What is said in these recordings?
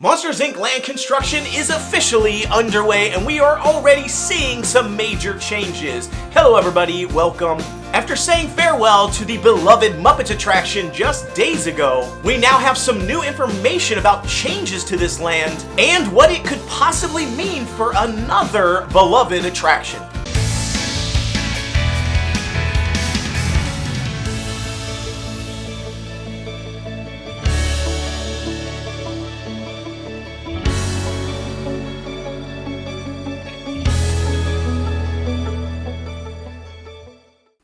Monsters Inc. land construction is officially underway and we are already seeing some major changes. Hello everybody, welcome. After saying farewell to the beloved Muppets attraction just days ago, we now have some new information about changes to this land and what it could possibly mean for another beloved attraction.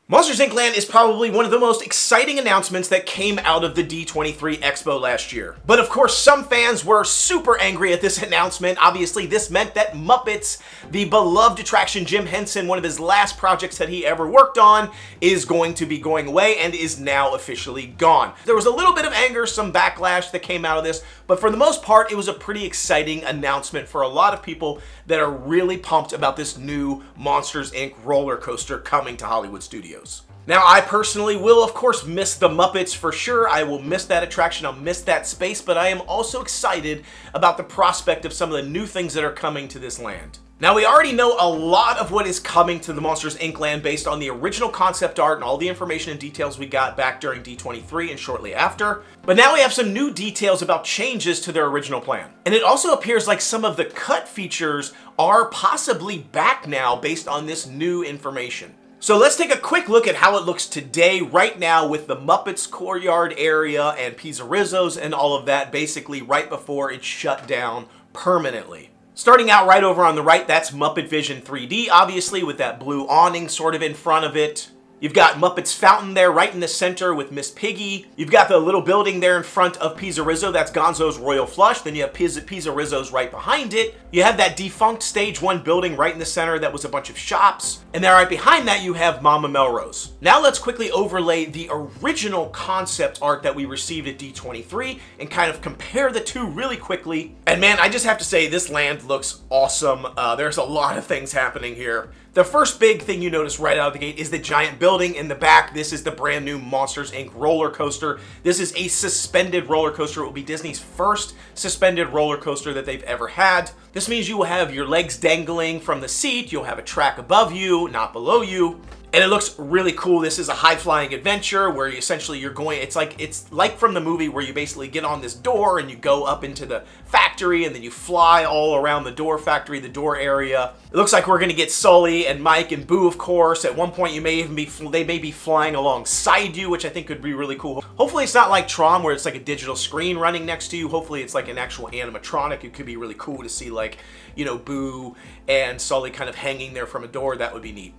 Monsters Inc. Land is probably one of the most exciting announcements that came out of the D23 Expo last year. But of course, some fans were super angry at this announcement. Obviously, this meant that Muppets, the beloved attraction Jim Henson, one of his last projects that he ever worked on, is going to be going away and is now officially gone. There was a little bit of anger, some backlash that came out of this, but for the most part, it was a pretty exciting announcement for a lot of people that are really pumped about this new Monsters Inc. roller coaster coming to Hollywood Studios. Now, I personally will, of course, miss the Muppets for sure. I will miss that attraction, I'll miss that space, but I am also excited about the prospect of some of the new things that are coming to this land. Now, we already know a lot of what is coming to the Monsters Inc. land based on the original concept art and all the information and details we got back during D23 and shortly after. But now we have some new details about changes to their original plan. And it also appears like some of the cut features are possibly back now based on this new information. So let's take a quick look at how it looks today, right now, with the Muppets Courtyard area and Pizze Rizzo's and all of that, basically right before it's shut down permanently. Starting out right over on the right, that's MuppetVision 3D, obviously, with that blue awning sort of in front of it. You've got Muppets Fountain there right in the center with Miss Piggy. You've got the little building there in front of Pizze Rizzo, that's Gonzo's Royal Flush. Then you have Pizze Rizzo's right behind it. You have that defunct Stage 1 building right in the center that was a bunch of shops. And then right behind that you have Mama Melrose. Now let's quickly overlay the original concept art that we received at D23 and kind of compare the two really quickly. And man, I just have to say this land looks awesome. There's a lot of things happening here. The first big thing you notice right out of the gate is the giant building in the back. This is the brand new Monsters Inc. roller coaster. This is a suspended roller coaster. It will be Disney's first suspended roller coaster that they've ever had. This means you will have your legs dangling from the seat. You'll have a track above you, not below you. And it looks really cool. This is a high-flying adventure where you're going, it's like from the movie where you basically get on this door and you go up into the factory and then you fly all around the door factory, the door area. It looks like we're gonna get Sully and Mike and Boo, of course. At one point they may be flying alongside you, which I think could be really cool. Hopefully it's not like Tron where it's like a digital screen running next to you. Hopefully it's like an actual animatronic. It could be really cool to see, like, you know, Boo and Sully kind of hanging there from a door. That would be neat.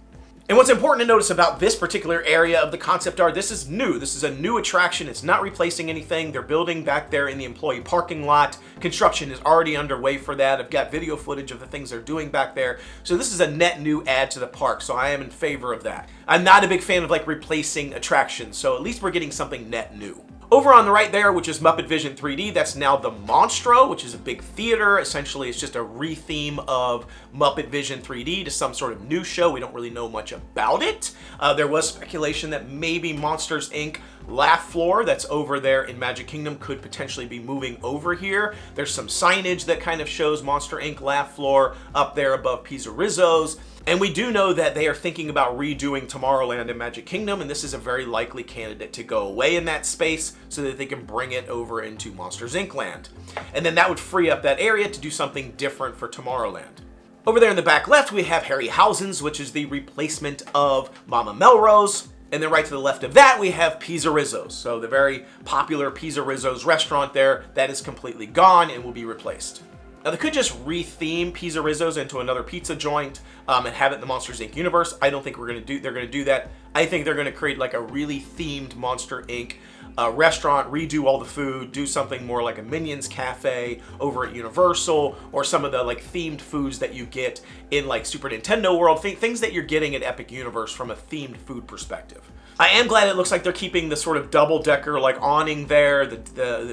And what's important to notice about this particular area of the concept art, this is new. This is a new attraction. It's not replacing anything. They're building back there in the employee parking lot. Construction is already underway for that. I've got video footage of the things they're doing back there. So this is a net new add to the park. So I am in favor of that. I'm not a big fan of like replacing attractions. So at least we're getting something net new. Over on the right there, which is MuppetVision 3D, that's now the Monstro, which is a big theater. Essentially, it's just a re-theme of MuppetVision 3D to some sort of new show. We don't really know much about it. There was speculation that maybe Monsters Inc. Laugh Floor that's over there in Magic Kingdom could potentially be moving over here. There's some signage that kind of shows Monster Inc. Laugh Floor up there above Pizze Rizzo's. And we do know that they are thinking about redoing Tomorrowland in Magic Kingdom, and this is a very likely candidate to go away in that space so that they can bring it over into Monsters Inc. land. And then that would free up that area to do something different for Tomorrowland. Over there in the back left, we have Harryhausen's, which is the replacement of Mama Melrose. And then right to the left of that, we have Pizze Rizzo's. So the very popular Pizze Rizzo's restaurant there, that is completely gone and will be replaced. Now, they could just re-theme Pizze Rizzo's into another pizza joint and have it in the Monsters Inc. universe. I don't think they're going to do that. I think they're going to create like a really themed Monster Inc. Restaurant, redo all the food, do something more like a Minions Cafe over at Universal, or some of the like themed foods that you get in like Super Nintendo World, things that you're getting at Epic Universe from a themed food perspective. I am glad it looks like they're keeping the sort of double-decker like awning there,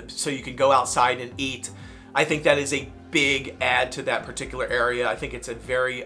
so you can go outside and eat. I think that is a big add to that particular area. I think it's a very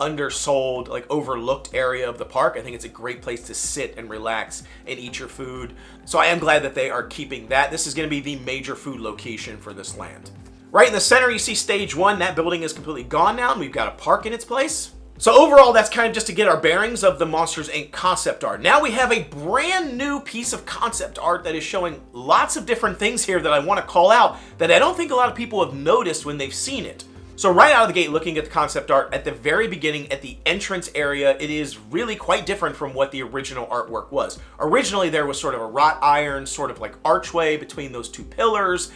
undersold, like overlooked area of the park. I think it's a great place to sit and relax and eat your food. So I am glad that they are keeping that. This is going to be the major food location for this land. Right in the center, you see stage 1. That building is completely gone now, and we've got a park in its place. So overall, that's kind of just to get our bearings of the Monsters, Inc. concept art. Now we have a brand new piece of concept art that is showing lots of different things here that I want to call out that I don't think a lot of people have noticed when they've seen it. So right out of the gate, looking at the concept art, at the very beginning, at the entrance area, it is really quite different from what the original artwork was. Originally, there was sort of a wrought iron, sort of like archway between those two pillars.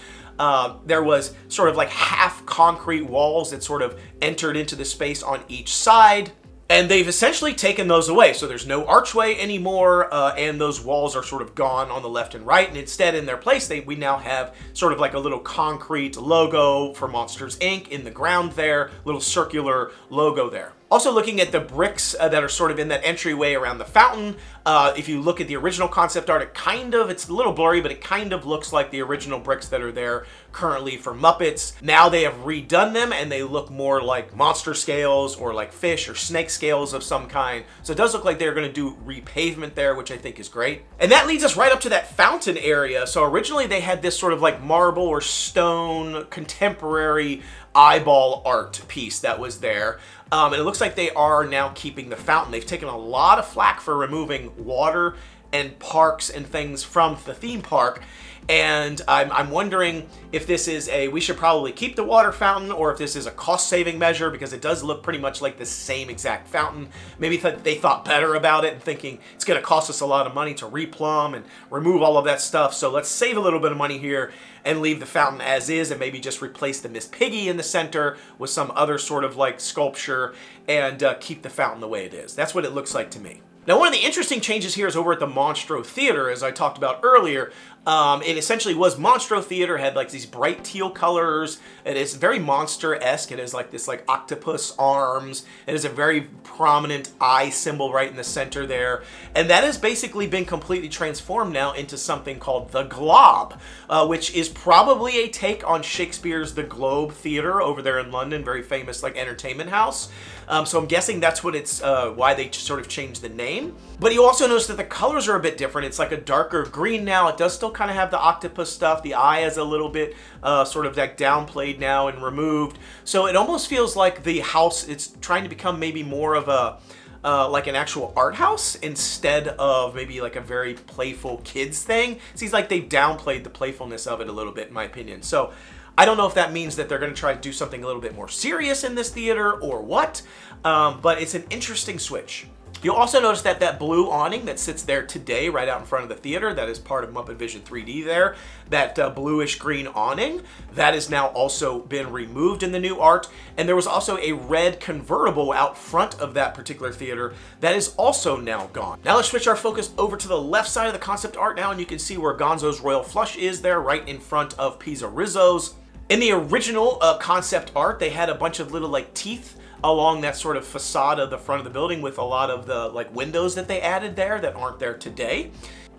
There was sort of like half concrete walls that sort of entered into the space on each side. And they've essentially taken those away. So there's no archway anymore, and those walls are sort of gone on the left and right. And instead, in their place, we now have sort of like a little concrete logo for Monsters, Inc. in the ground there, little circular logo there. Also looking at the bricks that are sort of in that entryway around the fountain, if you look at the original concept art, it's a little blurry, but it kind of looks like the original bricks that are there currently for Muppets. Now they have redone them and they look more like monster scales or like fish or snake scales of some kind. So it does look like they're going to do repavement there, which I think is great. And that leads us right up to that fountain area. So originally they had this sort of like marble or stone contemporary eyeball art piece that was there. And it looks like they are now keeping the fountain. They've taken a lot of flack for removing water and parks and things from the theme park. And I'm wondering if this is we should probably keep the water fountain, or if this is a cost-saving measure, because it does look pretty much like the same exact fountain. Maybe they thought better about it and thinking it's going to cost us a lot of money to replumb and remove all of that stuff. So let's save a little bit of money here and leave the fountain as is, and maybe just replace the Miss Piggy in the center with some other sort of like sculpture and keep the fountain the way it is. That's what it looks like to me. Now, one of the interesting changes here is over at the Monstro Theater, as I talked about earlier. It essentially was Monstro Theater, had like these bright teal colors. It is very monster-esque. It is like this like octopus arms. It is a very prominent eye symbol right in the center there. And that has basically been completely transformed now into something called the Glob, which is probably a take on Shakespeare's The Globe Theater over there in London, very famous like entertainment house. So I'm guessing that's what it's why they sort of changed the name. But you also notice that the colors are a bit different. It's like a darker green now. It does still kind of have the octopus stuff. The eye is a little bit sort of like downplayed now and removed. So it almost feels like the house, it's trying to become maybe more of a like an actual art house instead of maybe like a very playful kids thing. It seems like they've downplayed the playfulness of it a little bit, in my opinion. So I don't know if that means that they're going to try to do something a little bit more serious in this theater or what, but it's an interesting switch. You'll also notice that that blue awning that sits there today right out in front of the theater, that is part of MuppetVision 3D there, that bluish green awning, that has now also been removed in the new art. And there was also a red convertible out front of that particular theater that is also now gone. Now let's switch our focus over to the left side of the concept art now, and you can see where Gonzo's Royal Flush is there right in front of Pizze Rizzo's. In the original concept art, they had a bunch of little like teeth along that sort of facade of the front of the building with a lot of the like windows that they added there that aren't there today.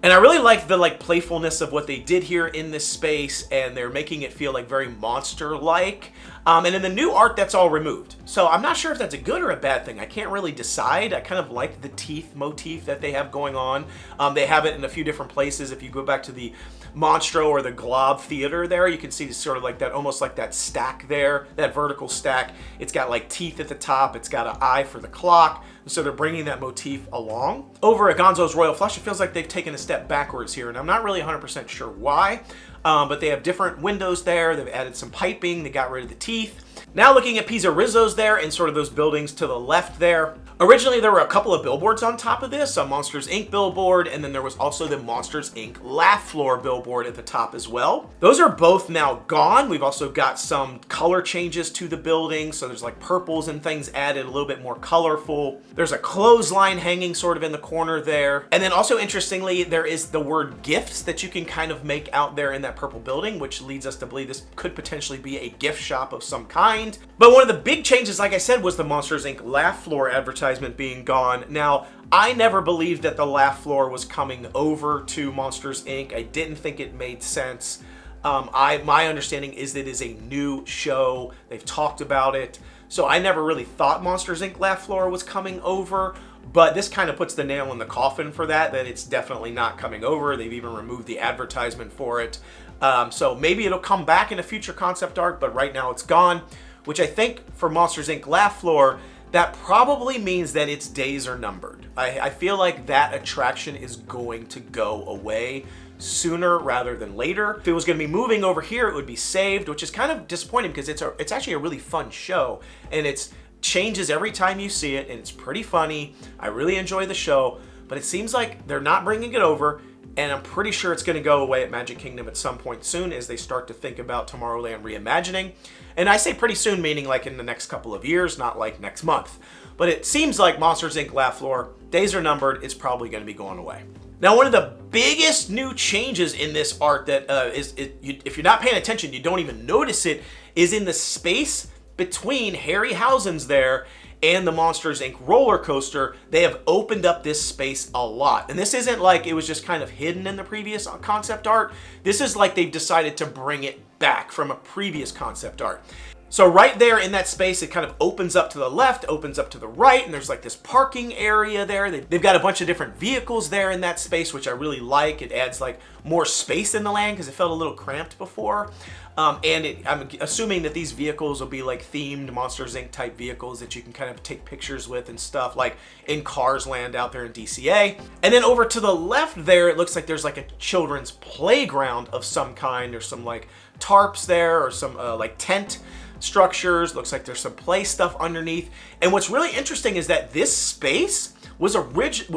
And I really like the like playfulness of what they did here in this space, and they're making it feel like very monster-like. And in the new art, that's all removed. So I'm not sure if that's a good or a bad thing. I can't really decide. I kind of like the teeth motif that they have going on. They have it in a few different places. If you go back to the Monstro or the Glob Theater there, you can see sort of like that, almost like that stack there, that vertical stack. It's got like teeth at the top. It's got an eye for the clock. So they're bringing that motif along. Over at Gonzo's Royal Flush, it feels like they've taken a step backwards here, and I'm not really 100% sure why, but they have different windows there. They've added some piping. They got rid of the teeth. Now looking at Pizze Rizzo's there and sort of those buildings to the left there. Originally, there were a couple of billboards on top of this, a Monsters, Inc. billboard, and then there was also the Monsters, Inc. Laugh Floor billboard at the top as well. Those are both now gone. We've also got some color changes to the building, so there's like purples and things added, a little bit more colorful. There's a clothesline hanging sort of in the corner there. And then also interestingly, there is the word gifts that you can kind of make out there in that purple building, which leads us to believe this could potentially be a gift shop of some kind. But one of the big changes, like I said, was the Monsters, Inc. Laugh Floor advertisement being gone. Now, I never believed that the Laugh Floor was coming over to Monsters, Inc. I didn't think it made sense. My understanding is that it is a new show. They've talked about it. So I never really thought Monsters, Inc. Laugh Floor was coming over. But this kind of puts the nail in the coffin for that it's definitely not coming over. They've even removed the advertisement for it. So maybe it'll come back in a future concept art, but right now it's gone, which I think for Monsters Inc. Laugh Floor, that probably means that its days are numbered. I feel like that attraction is going to go away sooner rather than later. If it was going to be moving over here, it would be saved, which is kind of disappointing because it's actually a really fun show, and it's changes every time you see it, and it's pretty funny. I really enjoy the show, but it seems like they're not bringing it over, and I'm pretty sure it's going to go away at Magic Kingdom at some point soon as they start to think about Tomorrowland reimagining. And I say pretty soon, meaning like in the next couple of years, not like next month. But it seems like Monsters Inc. Laugh Floor, days are numbered, it's probably going to be going away. Now, one of the biggest new changes in this art that if you're not paying attention, you don't even notice it, is in the space between Harryhausen's there and the Monsters Inc. roller coaster. They have opened up this space a lot. And this isn't like it was just kind of hidden in the previous concept art. This is like they've decided to bring it back from a previous concept art. So right there in that space, it kind of opens up to the left, opens up to the right, and there's like this parking area there. They've got a bunch of different vehicles there in that space, which I really like. It adds like more space in the land because it felt a little cramped before. I'm assuming that these vehicles will be like themed Monsters Inc. type vehicles that you can kind of take pictures with and stuff, like in Cars Land out there in DCA. And then over to the left there, it looks like there's like a children's playground of some kind. There's some like tarps there or some like tent structures. Looks like there's some play stuff underneath. And what's really interesting is that this space was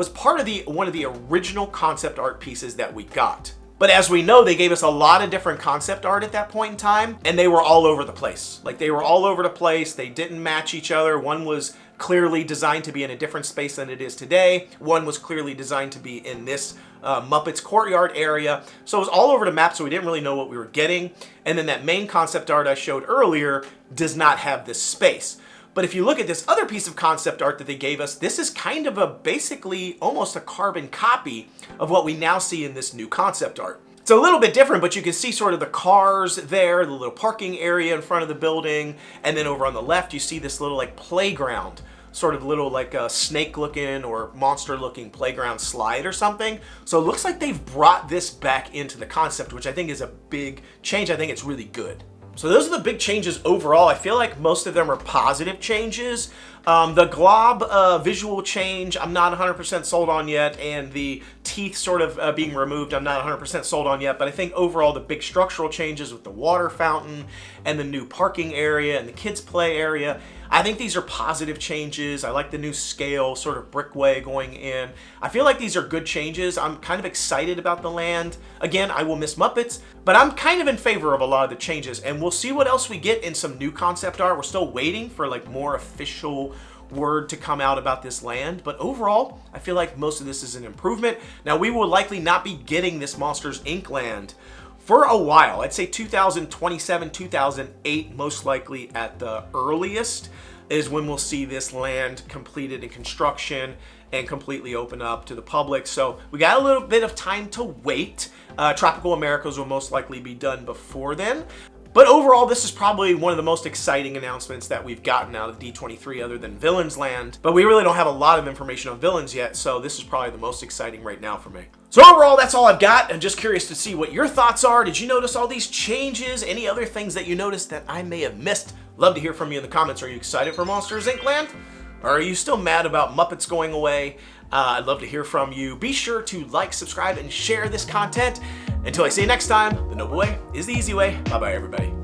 part of one of the original concept art pieces that we got. But as we know, they gave us a lot of different concept art at that point in time, and they were all over the place. Like, they were all over the place. They didn't match each other. One was clearly designed to be in a different space than it is today. One was clearly designed to be in this Muppets Courtyard area. So it was all over the map, so we didn't really know what we were getting. And then that main concept art I showed earlier does not have this space. But if you look at this other piece of concept art that they gave us, this is kind of basically almost a carbon copy of what we now see in this new concept art. It's a little bit different, but you can see sort of the cars there, the little parking area in front of the building, and then over on the left you see this little like playground, sort of little like a snake looking or monster looking playground slide or something. So it looks like they've brought this back into the concept, which I think is a big change. I think it's really good. So those are the big changes overall. I feel like most of them are positive changes. The glob visual change, I'm not 100% sold on yet, and the teeth sort of being removed, I'm not 100% sold on yet, but I think overall the big structural changes with the water fountain and the new parking area and the kids play area, I think these are positive changes. I like the new scale, sort of brickway going in. I feel like these are good changes. I'm kind of excited about the land. Again, I will miss Muppets, but I'm kind of in favor of a lot of the changes, and we'll see what else we get in some new concept art. We're still waiting for like more official word to come out about this land, but overall, I feel like most of this is an improvement. Now, we will likely not be getting this Monsters Inc. land for a while. I'd say 2027, 2008, most likely at the earliest, is when we'll see this land completed in construction and completely open up to the public. So we got a little bit of time to wait. Tropical Americas will most likely be done before then. But overall, this is probably one of the most exciting announcements that we've gotten out of D23 other than Villains Land. But we really don't have a lot of information on Villains yet, so this is probably the most exciting right now for me. So overall, that's all I've got. I'm just curious to see what your thoughts are. Did you notice all these changes? Any other things that you noticed that I may have missed? Love to hear from you in the comments. Are you excited for Monsters Inc. Land? Or are you still mad about Muppets going away? I'd love to hear from you. Be sure to like, subscribe, and share this content. Until I see you next time, the noble way is the easy way. Bye-bye, everybody.